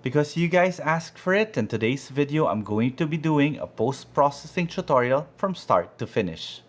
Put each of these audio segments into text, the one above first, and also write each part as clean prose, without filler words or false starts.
Because you guys asked for it, in today's video I'm going to be doing a post-processing tutorial from start to finish.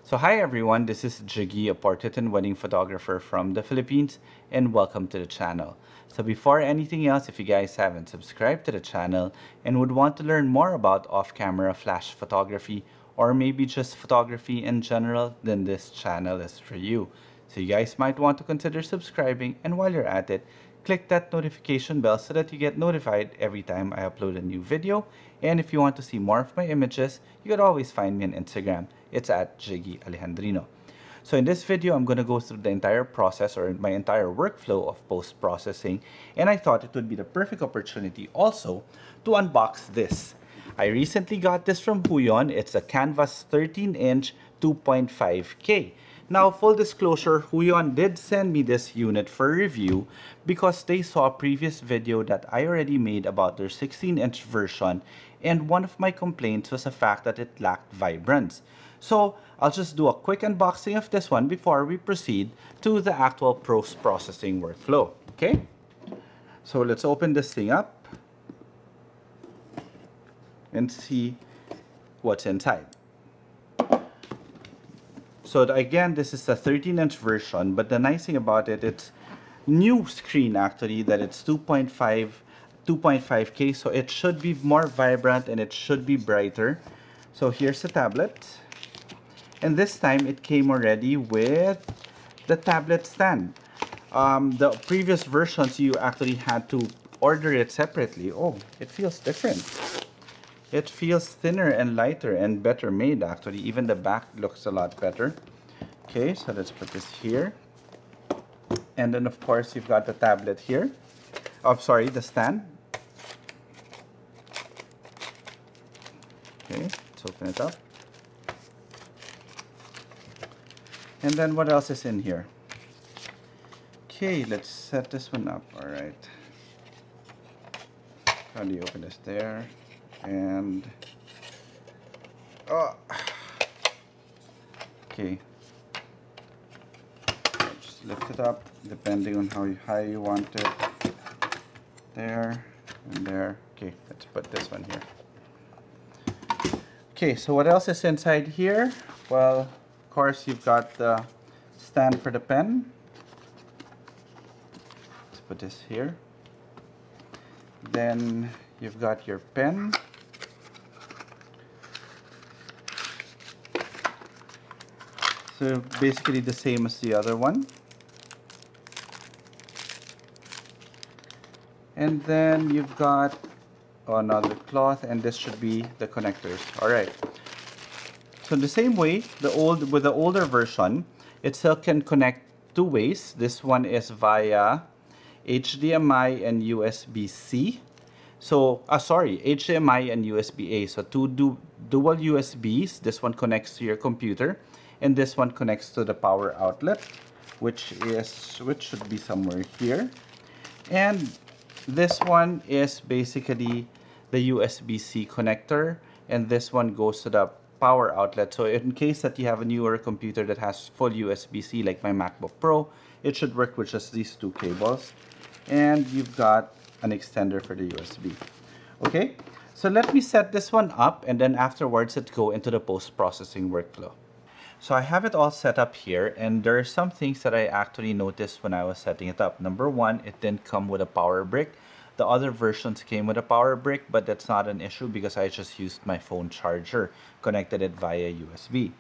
So hi everyone, this is Jiggy, a portrait and wedding photographer from the Philippines, and welcome to the channel. So before anything else, if you guys haven't subscribed to the channel and would want to learn more about off-camera flash photography or maybe just photography in general, then this channel is for you. So you guys might want to consider subscribing, and while you're at it, click that notification bell so that you get notified every time I upload a new video. And if you want to see more of my images, you could always find me on Instagram. It's at Jiggy Alejandrino. So in this video, I'm going to go through the entire process or my entire workflow of post-processing, and I thought it would be the perfect opportunity also to unbox this. I recently got this from Huion. It's a Kamvas 13-inch 2.5K. Now, full disclosure, Huion did send me this unit for review because they saw a previous video that I already made about their 16-inch version, and one of my complaints was the fact that it lacked vibrance. So I'll just do a quick unboxing of this one before we proceed to the actual post-processing workflow. Okay? So let's open this thing up and see what's inside. So again, this is a 13-inch version, but the nice thing about it, it's new screen actually, that it's 2.5K, so it should be more vibrant and it should be brighter. So here's the tablet. And this time it came already with the tablet stand. The previous versions you actually had to order it separately. Oh, it feels different. It feels thinner and lighter and better made actually. Even the back looks a lot better. Okay, so let's put this here. And then of course you've got the tablet here. Oh, sorry, the stand. Okay, let's open it up. And then what else is in here? Okay, let's set this one up. All right. How do you open this? There. And okay, just lift it up depending on how high you want it. There and there. Okay, let's put this one here. Okay, so what else is inside here? Well, of course you've got the stand for the pen. Let's put this here. Then you've got your pen. So basically the same as the other one. And then you've got another cloth, and this should be the connectors. All right. So the same way, with the older version, it still can connect two ways. This one is via HDMI and USB-C. So, HDMI and USB-A. So two dual USBs. This one connects to your computer, and this one connects to the power outlet, which should be somewhere here. And this one is basically the USB-C connector, and this one goes to the power outlet. So in case that you have a newer computer that has full USB-C like my MacBook Pro, it should work with just these two cables. And you've got an extender for the USB. Okay, so let me set this one up, and then afterwards let's go into the post-processing workflow. So I have it all set up here, and there are some things that I actually noticed when I was setting it up. Number one, it didn't come with a power brick. The other versions came with a power brick, but that's not an issue because I just used my phone charger, connected it via USB.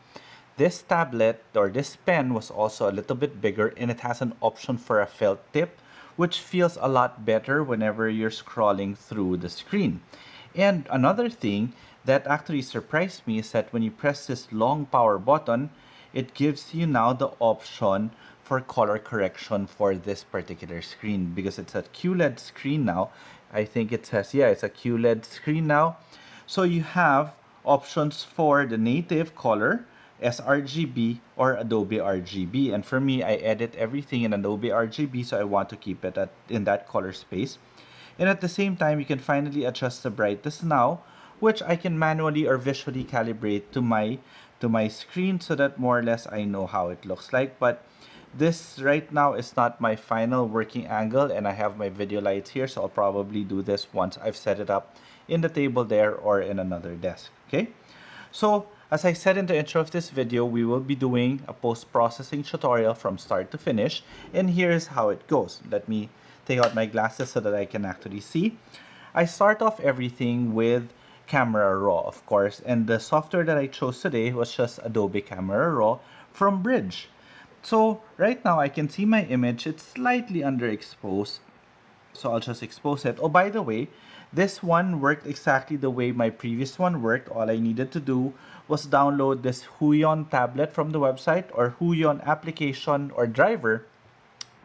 This tablet or this pen was also a little bit bigger, and it has an option for a felt tip, which feels a lot better whenever you're scrolling through the screen. And another thing that actually surprised me is that when you press this long power button, it gives you now the option for color correction for this particular screen, because it's a QLED screen now. I think it says, yeah, it's a QLED screen now. So you have options for the native color, sRGB or Adobe RGB. And for me, I edit everything in Adobe RGB, so I want to keep it in that color space. And at the same time, you can finally adjust the brightness now, which I can manually or visually calibrate to my screen so that more or less I know how it looks like. But this right now is not my final working angle, and I have my video lights here, so I'll probably do this once I've set it up in the table there or in another desk. Okay, so as I said in the intro of this video, we will be doing a post-processing tutorial from start to finish, and here's how it goes. Let me take out my glasses so that I can actually see. I start off everything with Camera Raw, of course, and the software that I chose today was just Adobe Camera Raw from Bridge. So right now I can see my image. It's slightly underexposed, so I'll just expose it. Oh, by the way, this one worked exactly the way my previous one worked. All I needed to do was download this Huion tablet from the website, or Huion application or driver,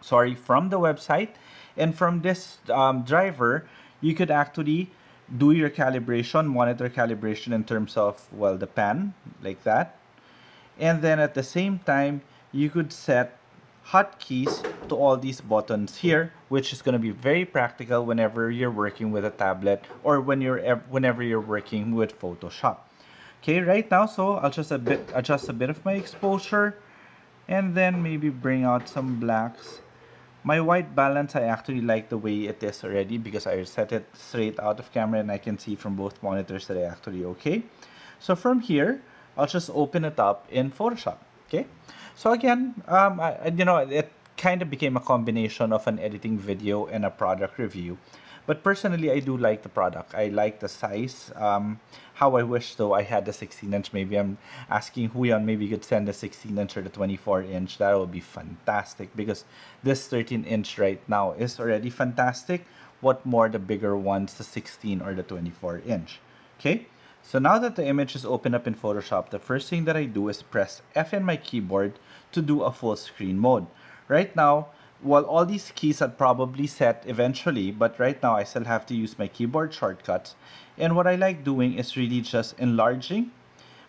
sorry, from the website. And from this driver, you could actually do your calibration, monitor calibration in terms of, well, the pan, like that. And then at the same time, you could set hotkeys to all these buttons here, which is going to be very practical whenever you're working with a tablet or whenever you're working with Photoshop. Okay, right now, so I'll just adjust a bit of my exposure, and then maybe bring out some blacks. My white balance, I actually like the way it is already because I set it straight out of camera and I can see from both monitors that I actually okay. So from here, I'll just open it up in Photoshop. Okay, so again, it kind of became a combination of an editing video and a product review. But personally, I do like the product. I like the size. How I wish, though, I had the 16-inch. Maybe I'm asking Huion, maybe you could send the 16-inch or the 24-inch. That would be fantastic because this 13-inch right now is already fantastic. What more the bigger ones, the 16 or the 24-inch. Okay, so now that the image is open up in Photoshop, the first thing that I do is press F in my keyboard to do a full screen mode. Right now, well, all these keys I'd probably set eventually, but right now I still have to use my keyboard shortcuts. And what I like doing is really just enlarging,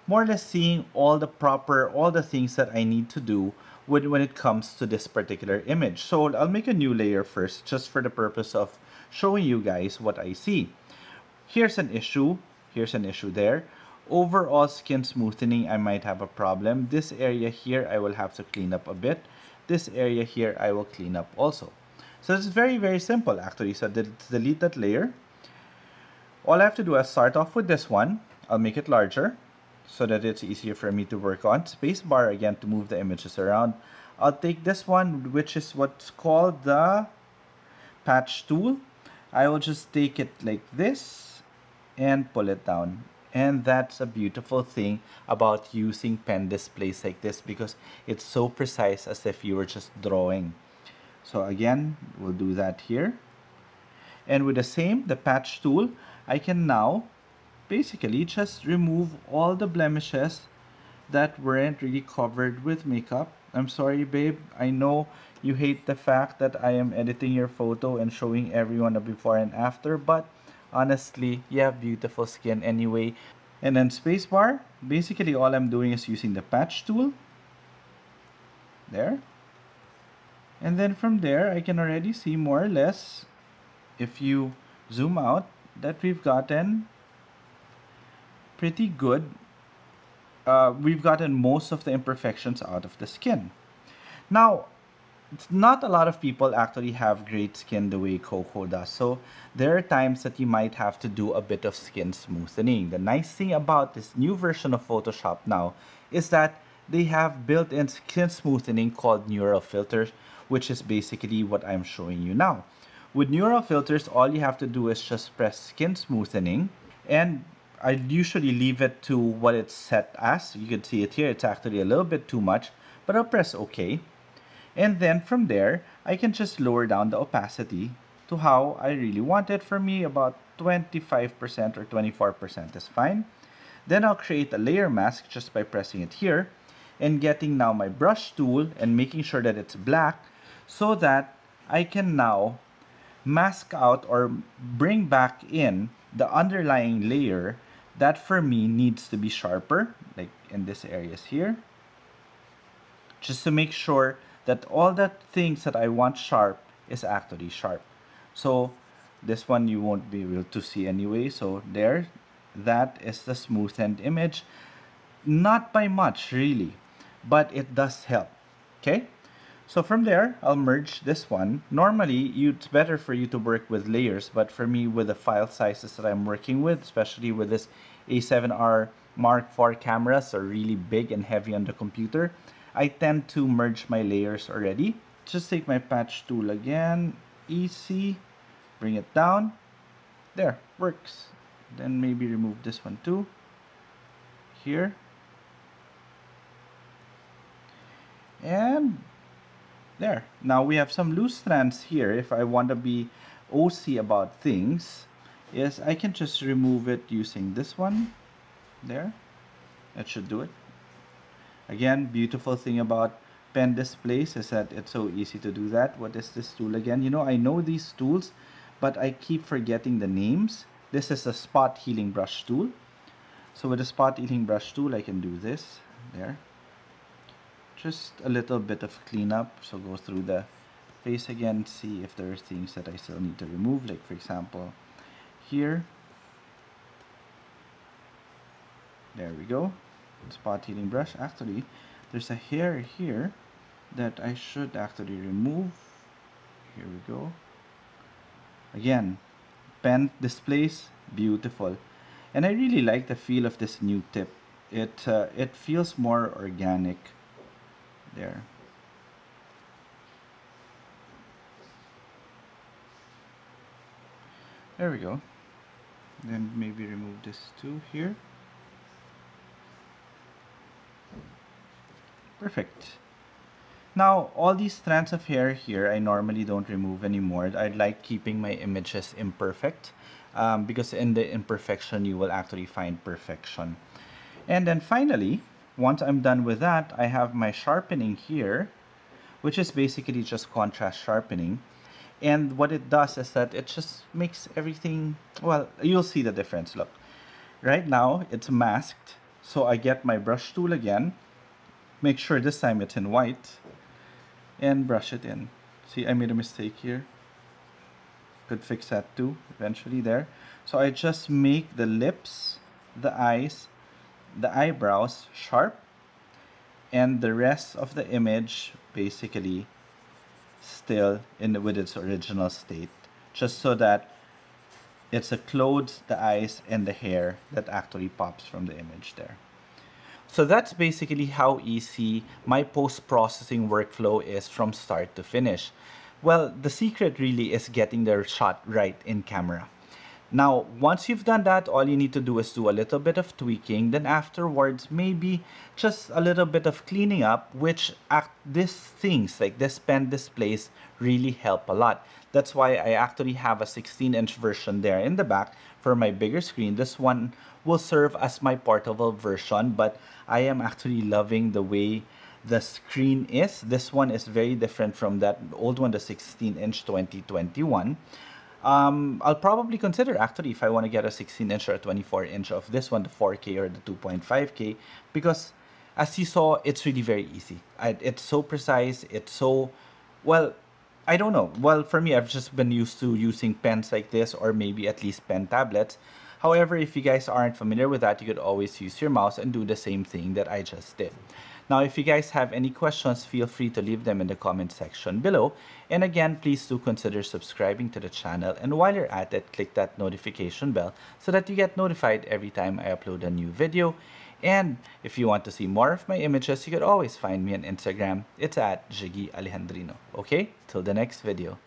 more or less seeing all the things that I need to do when it comes to this particular image. So I'll make a new layer first, just for the purpose of showing you guys what I see. Here's an issue there. Overall skin smoothing, I might have a problem. This area here, I will have to clean up a bit. This area here, I will clean up also. So it's very, very simple actually. So let's delete that layer. All I have to do is start off with this one. I'll make it larger so that it's easier for me to work on. Spacebar again to move the images around. I'll take this one, which is what's called the patch tool. I will just take it like this and pull it down. And that's a beautiful thing about using pen displays like this because it's so precise as if you were just drawing. So again, we'll do that here. And with the patch tool, I can now basically just remove all the blemishes that weren't really covered with makeup. I'm sorry, babe. I know you hate the fact that I am editing your photo and showing everyone a before and after, but honestly, you have beautiful skin anyway. And then spacebar, basically all I'm doing is using the patch tool. There. And then from there, I can already see more or less, if you zoom out, that we've gotten pretty good. We've gotten most of the imperfections out of the skin. Now, not a lot of people actually have great skin the way Coco does. So there are times that you might have to do a bit of skin smoothing. The nice thing about this new version of Photoshop now is that they have built-in skin smoothing called neural filters, which is basically what I'm showing you now. With neural filters, all you have to do is just press skin smoothing, and I usually leave it to what it's set as. You can see it here. It's actually a little bit too much, but I'll press OK. And then from there, I can just lower down the opacity to how I really want it. For me, about 25% or 24% is fine. Then I'll create a layer mask just by pressing it here and getting now my brush tool and making sure that it's black so that I can now mask out or bring back in the underlying layer that for me needs to be sharper, like in this areas here, just to make sure that all the things that I want sharp is actually sharp. So This one you won't be able to see anyway. So there, that is the smoothened image. Not by much really, but it does help. Okay, so from there I'll merge this one. Normally it's better for you to work with layers, but for me, with the file sizes that I'm working with, especially with this A7R Mark IV cameras, are really big and heavy on the computer, I tend to merge my layers already. Just take my patch tool again, easy, bring it down. There, works. Then maybe remove this one too. Here. And there. Now we have some loose strands here. If I want to be OC about things, yes, I can just remove it using this one. There. That should do it. Again, beautiful thing about pen displays is that it's so easy to do that. What is this tool again? You know, I know these tools, but I keep forgetting the names. This is a spot healing brush tool. So with a spot healing brush tool, I can do this. There. Just a little bit of cleanup. So go through the face again, see if there are things that I still need to remove. Like for example, here. There we go. Spot healing brush. Actually, there's a hair here that I should actually remove. Here we go. Again, pen displays, beautiful. And I really like the feel of this new tip. It feels more organic. There. There we go. Then maybe remove this too here. Perfect. Now, all these strands of hair here, I normally don't remove anymore. I like keeping my images imperfect, because in the imperfection, you will actually find perfection. And then finally, once I'm done with that, I have my sharpening here, which is basically just contrast sharpening. And what it does is that it just makes everything, well, you'll see the difference. Look, right now it's masked. So I get my brush tool again, make sure this time it's in white, and brush it in. See, I made a mistake here. Could fix that too, eventually there. So I just make the lips, the eyes, the eyebrows sharp, and the rest of the image basically still with its original state, just so that it's the clothes, the eyes, and the hair that actually pops from the image there. So that's basically how easy my post-processing workflow is from start to finish. Well, the secret really is getting the shot right in camera. Now, once you've done that, all you need to do is do a little bit of tweaking. Then afterwards, maybe just a little bit of cleaning up, which these things like this pen displays really help a lot. That's why I actually have a 16-inch version there in the back for my bigger screen. This one will serve as my portable version, but I am actually loving the way the screen is. This one is very different from that old one, the 16-inch 2021. I'll probably consider actually if I want to get a 16-inch or a 24-inch of this one, the 4K or the 2.5K, because as you saw, it's really very easy. It's so precise. It's so, well, I don't know. Well, for me, I've just been used to using pens like this, or maybe at least pen tablets. However, if you guys aren't familiar with that, you could always use your mouse and do the same thing that I just did. Now, if you guys have any questions, feel free to leave them in the comment section below. And again, please do consider subscribing to the channel. And while you're at it, click that notification bell so that you get notified every time I upload a new video. And if you want to see more of my images, you could always find me on Instagram. It's at Jiggy Alejandrino. Okay, till the next video.